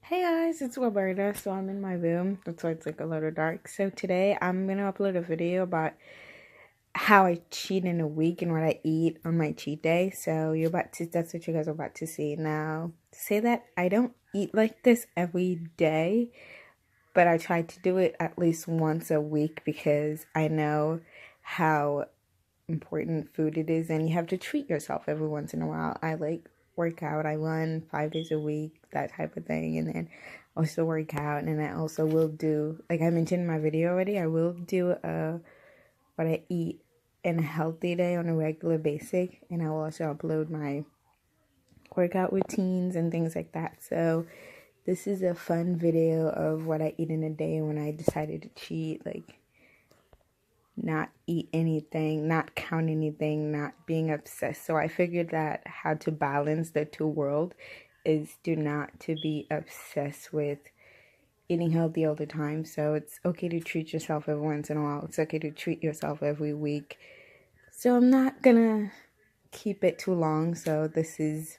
Hey guys, it's Roberta. So I'm in my room. That's why it's like a little dark. So today I'm gonna upload a video about how I cheat in a week and what I eat on my cheat day. So that's what you guys are about to see. Now, to say that I don't eat like this every day, but I try to do it at least once a week because I know how important food it is and you have to treat yourself every once in a while. I like work out. I run 5 days a week, that type of thing, and then also work out. And I also will do, like I mentioned in my video already, I will do what I eat in a healthy day on a regular basis, and I will also upload my workout routines and things like that. So this is a fun video of what I eat in a day when I decided to cheat, like not eat anything, not count anything, not being obsessed. So I figured that how to balance the two worlds is not to be obsessed with eating healthy all the time. So it's okay to treat yourself every once in a while. It's okay to treat yourself every week. So I'm not gonna keep it too long. So this is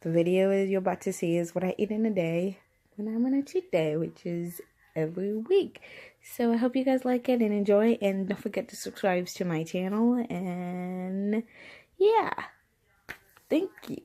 the video you're about to see is what I eat in a day when I'm on a cheat day, which is every week. So I hope you guys like it and enjoy, and don't forget to subscribe to my channel, and yeah, thank you.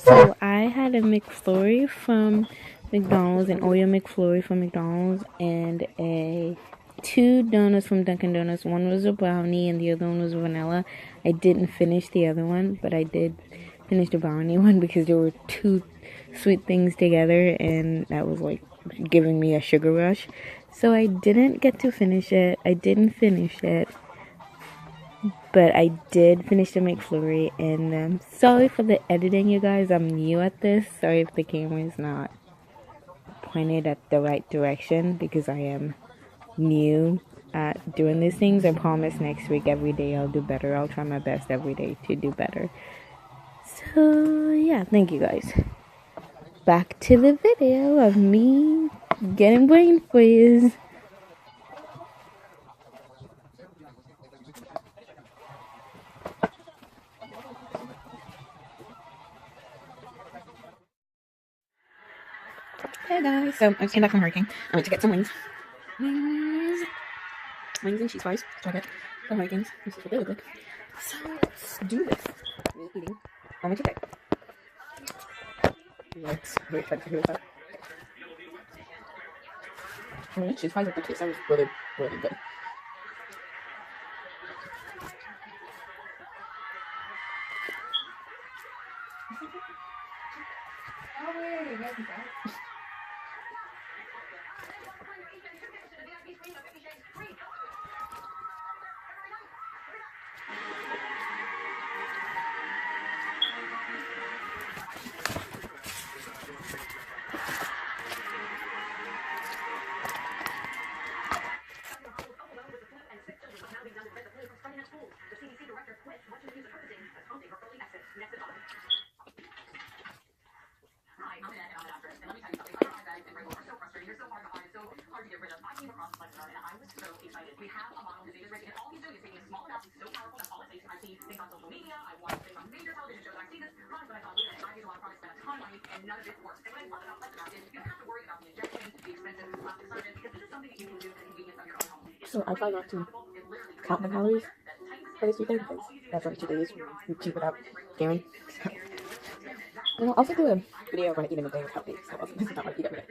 So I had a McFlurry from McDonald's, an Oreo McFlurry from McDonald's, and two donuts from Dunkin' Donuts. One was a brownie and the other one was vanilla. I didn't finish the other one, but I did finish the brownie one because there were two sweet things together, and that was like giving me a sugar rush. So I didn't get to finish it. I didn't finish it. But I did finish the McFlurry, and sorry for the editing, you guys. I'm new at this. Sorry if the camera is not pointed at the right direction because I am new at doing these things. I promise next week, every day I'll do better. I'll try my best every day to do better. So, yeah, thank you guys. Back to the video of me getting brain freeze. Hey guys, so I just came back from Hurricane. I went to get some wings. Wings and cheese fries. So I get the Hurricanes. This is really good. So let's do this. I'm eating on my chicken. Let's wait for it to hear that. Cheese fries are good too. That was really, really good. So I try not to count my calories for this weekend because that's only 2 days. You cheat without daring. So, I'll also do a video of when I eat in a day without days. So this is not what I eat every day.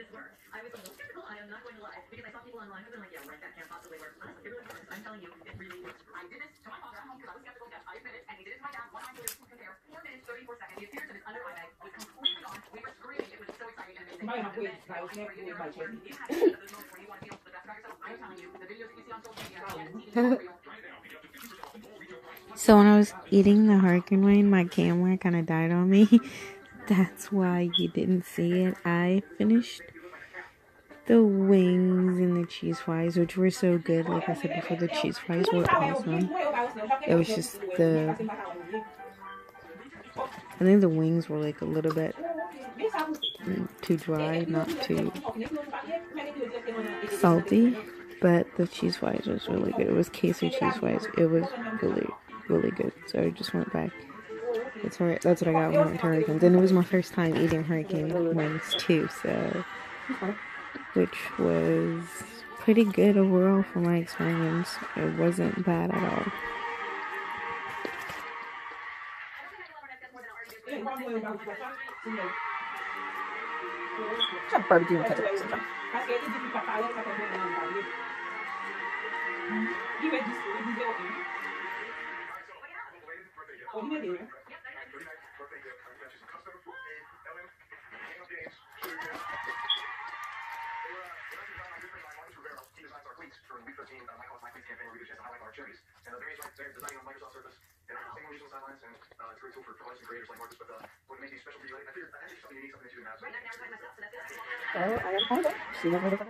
So when I was eating the Hurricane wing, my camera kind of died on me. That's why you didn't see it. I finished the wings and the cheese fries, which were so good. Like I said before, the cheese fries were awesome. It was just I think the wings were like a little bit too dry, not too salty. But the cheese fries was really good. It was queso cheese fries. It was really, really good. So I just went back. That's what I got when I went to Hurricanes. And it was my first time eating Hurricane wings too. So, which was pretty good overall for my experience. It wasn't bad at all. Have barbecue and ketchup sometime. So I am hungry. See you later.